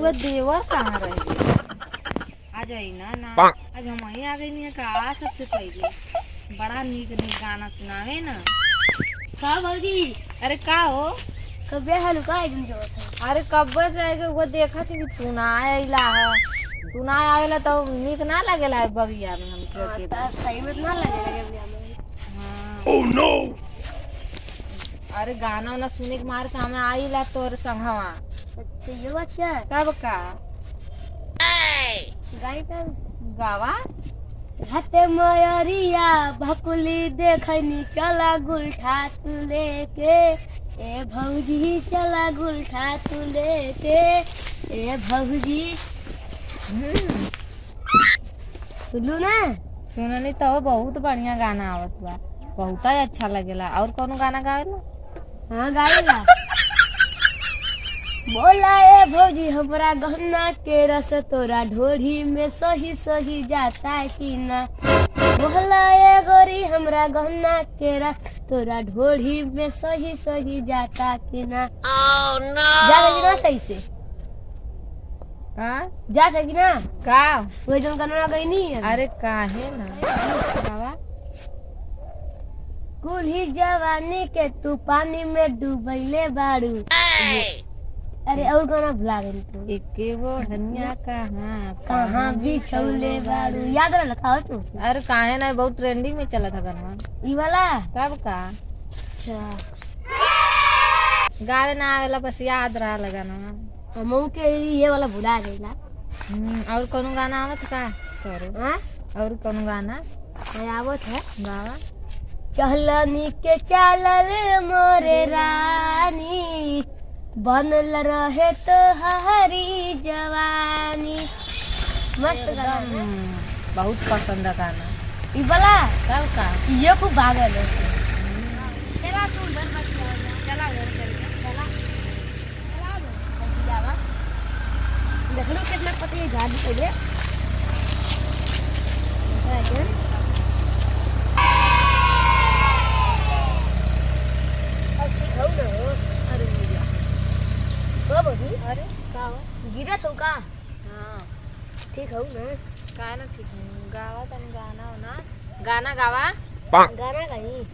वो देवर कहाँ रहे? आज आई ना आज हम वहीं आ गई नहीं का सबसे पहले बड़ा नीक नीक गाना सुनावे ना का भौजी। अरे का हो कबे हाल का है तुम जगह। अरे कब से वो देखा थी कि तू ना आइला है तू ना आवेला तो नीक ना लगेला है बगिया में हमके अकेला सही में ना लगे हाँ ओह नो अरे गाना वाना सुने के मार के हमें आइला तोर संगवा अच्छा ये बात है तब का गाई तब गावा हते मयरिया भकुली देखनी चला गुलठा तू लेके ए भौजी चला गुलठा तू लेके ए भौजी सुनू ना सुननी तो बहुत बढ़िया गाना आवत बा बहुत ही अच्छा लगेला और कौन गाना गावेला हाँ गाएगा बोला ए भौजी हमरा गहना के रस तोरा ढोढ़ी में सही सही जाता कि ना बोला ए गोरी हमरा गहना के रस तोरा ढोढ़ी में सही सही जाता कि ना ओह नो जा कि ना सही से हां जा कि ना का वो जन गाना गई नहीं है अरे काहे ना गावा कुल्ही जवानी के तू पानी में डूबैले बाड़ू अरे और गाना भुला गई तू एके वो धनिया कहाँ बिछौले बाड़ू याद ना लखाओ तू अरे काहे ना बहुत ट्रेंडिंग में चला था गाना ई वाला कब का अच्छा गावे ना आवेला बस याद रहा गाना हमहू के ये वाला भुला गईला और कौन गाना आवत का तोरे हां और कौन गाना आवत है गावा चहलनी के चालल मोरे रानी बनल रहे तो हरी जवानी मस्त गाना बहुत पसंद है गाना ई वाला कब का ये खूब भागल है चला तू घर मत चला घर चल चला ऐसी जावा देख लो कितना पति है झाड़ी पहले अरे का हो गिरा तो का हाँ ठीक हो ना का ना ठीक है गावा तन गाना हो ना गाना गावा गाना गाई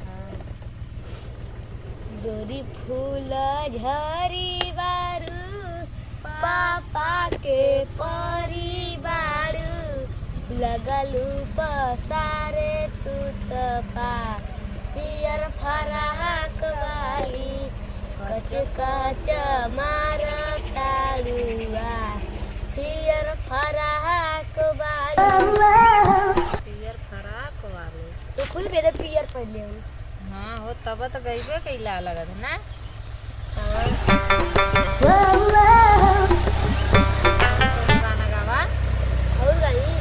जोरी फूल झरी बारू पापा के परिवारू लगलू पसारे तू तपा पियर फराक वाली कच कच मार तालुआ पियर फराक वाली पियर फराक वाले तो खुद मेरे पियर पहले हूँ हाँ हो तब तो गईबे कैला लगा था ना गाना गावा और गई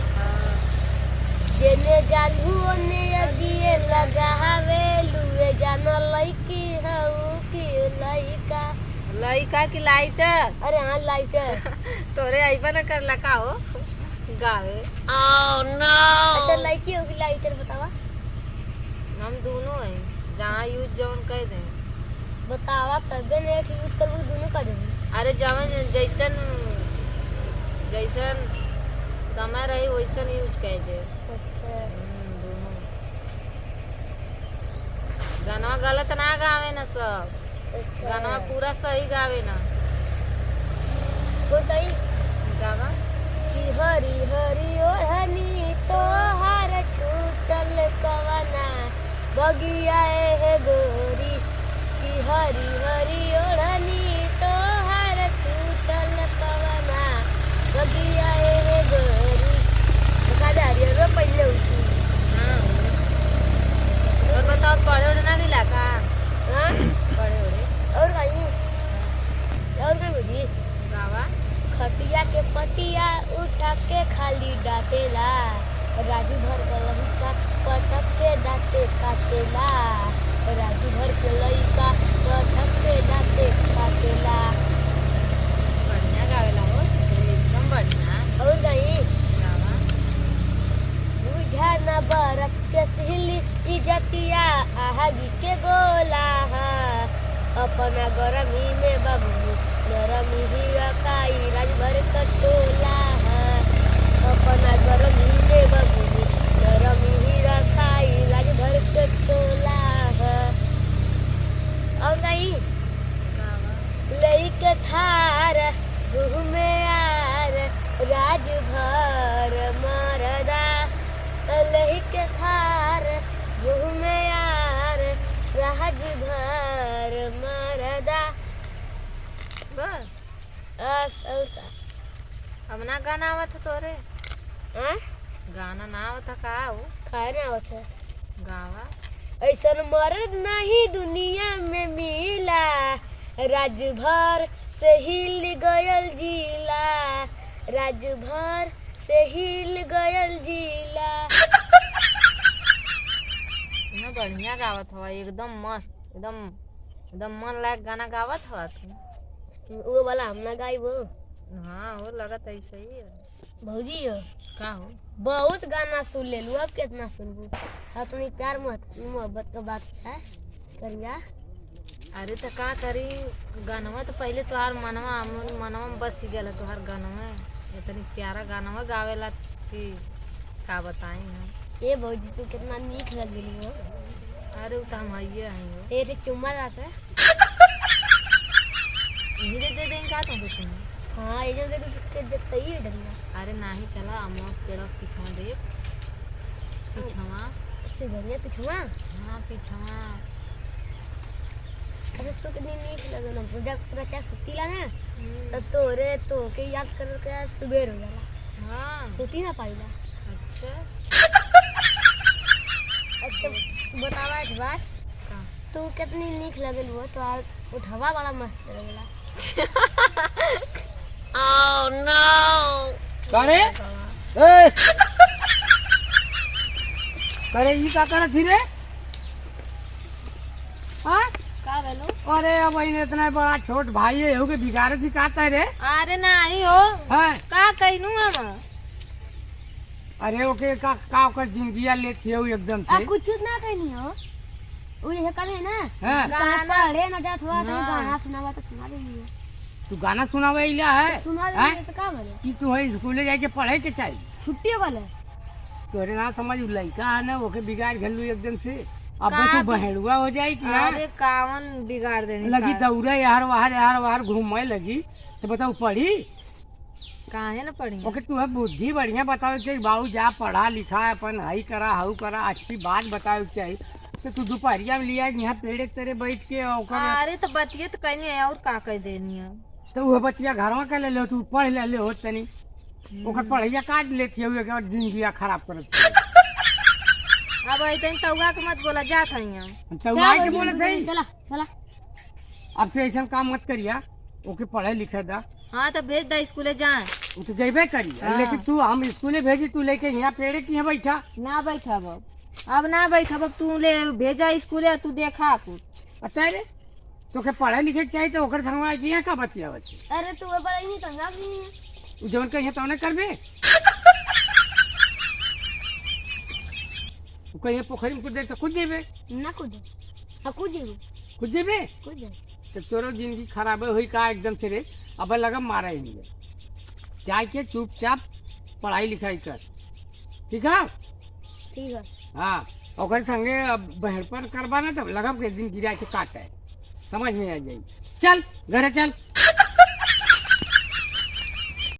जेने जालू ने अगिए लगावे लुए जान लईकी हऊ की लईका लइका की लाइटर अरे हाँ लाइटर तोरे आइबा न कर लका हो गावे अच्छा लड़की होगी लाइटर बतावा हम दोनों हैं जहाँ यूज जवन कह दे बतावा तबे नेट यूज करबो दोनों कर देबो अरे जवन जैसन जैसन समय रही वैसन यूज कह दे अच्छा दोनों गाना गलत ना गावे ना सब अच्छा गाना पूरा सही गावे ना बताई गावा कि हरी हरी ओढ़नी तोहार छूटल कवना बगिया है गोरी कि हरी हरी ओढ़नी तोहार छूटल कवना बगिया है गोरी बता दे हरी रो पहले उठी हाँ और बताओ पढ़े उड़े ना गिला का हां पढ़े उड़े और बुझी गावा खटिया के पतिया उठा के खाली डाटेला राजू भर के लइका पटक के दाते काटेला राजू भर के लइका पटक के दाते काटेला बढ़िया गावेला हो एकदम बढ़िया और गई गावा बुझा न बरफ के सिहली इजतिया आहागी के गोला अपना गरमी में बाबू नरम हीरा खाई राजभर कटोला अपना गरम हीरे बबुनी नरम हीरा खाई राजभर कटोला और नहीं लइके थार घूमे यार राजभर मरदा लइके थार घूमे यार राजभर मरदा बस औता अब ना गाना आवत तोरे हाँ गाना ना आवत का हो खाना होता गावा ऐसन मर्द नहीं दुनिया में मिला राजभर से हिल गयल जिला राजभर से हिल गयल जिला ना बढ़िया गावत हवा एकदम मस्त एकदम एकदम मन लायक गाना गावत हवा तू वो वाला हम ना गाई वो हाँ हो लगत ऐसे ही है। भौजी हो का हो बहुत गाना सुन ले लू अब कितना सुनबू अपनी प्यार मोहब्बत का बात है करिया अरे तो का करी गानवा तो पहले तोहार मनवा में बस गया तोहार गानवा इतनी प्यारा गानवा गावेला कि का बताई हम ये भौजी तू कितना नीक लगी हो अरे वो तो हम आइए हैं हो तेरे चुम्मा जाता है धीरे दे देंगे का तुम तुम्हें हाँ ये जो दे तू देते ही डरिया अरे नहीं चला अम्मा पेड़ पीछा दे पीछवा अच्छे डरिया पिछवा हाँ पीछवा अच्छा तो कितनी नीक लगे ना पूजा पूरा क्या सुती ला ना तब तोरे तो के याद कर के सुबह हो जाला हाँ सुती ना पाइला अच्छा अच्छा बतावा एक बात का तू कितनी नीक लगल वो तो आज उठवा वाला मस्त लगला ओह नो करे ए करे ई का करत थी रे हां का बोलो अरे अब इने इतना बड़ा छोट भाई है हो के बिगाड़े थी काता है रे अरे नहीं हो हां का कहनू हम अरे ओके का ओकर जिंदगिया लेती हो एकदम से कुछ ना कहनी हो वो ये करे ना हां गाना पढ़े ना जात हुआ तो हाँ। गाना सुनावा तो सुना देंगे तू गाना सुनावे इला है सुना हैं? देंगे तो का बोले कि तू है स्कूले जाके पढ़े के चाहिए छुट्टी वाले तोरे ना समझ उ लइका है ना ओके बिगाड़ घलू एकदम से अब का बस भी- बहेड़ुआ हो जाई कि ना अरे कावन बिगाड़ देने लगी का दौड़े यार वाहर घूमे लगी तो बताओ पढ़ी काहे ना पड़ी ओके तू है बुद्धि बढ़िया बतावे चाहिए बाबू जा पढ़ा लिखा अपन हाई करा हाउ करा अच्छी बात बतावे चाहिए तो तू दोपहरिया में लिया यहाँ पेड़ के तरह बैठ के ओकर अरे तो बतिये तो कहनी है और का कह देनी है तो वह बतिया घरवा कर ले लो तू पढ़ ले ले हो तनी ओकर पढ़ैया काट लेती है एक जिंदगी खराब करत अब ऐसे तौआ के मत बोला जात हई हम तो वहाँ के बोले थे चला चला अब से ऐसा काम मत करिया ओके पढ़े लिखे दा हाँ तो भेज दे स्कूले जाए वो तो जेबे करी हाँ। लेकिन तू हम स्कूले भेजी तू लेके यहाँ पेड़े की है बैठा ना बैठब अब ना बैठब अब तू ले भेजा स्कूले तू देखा कुछ पता है रे तो के पढ़े लिखे के चाहिए तो ओकर संगवा यहाँ का बतिया बच्चे अरे तू बड़ा ही नहीं तंगा भी नहीं है जवन कहीं तो करबे कहीं पोखरी में कूदे तो कूद जेबे ना कूद हाँ कूद जेबू कूद जेबे कूद जा तो तोरो जिंदगी खराब हुई का एकदम से रे अब लगा मारा ही नहीं जाके चुपचाप पढ़ाई लिखाई कर ठीक है ठीक है हाँ ओकर संगे बहरपन करबा ना तब लगा के दिन गिरा के काटा है समझ में आ जाई चल घरे चल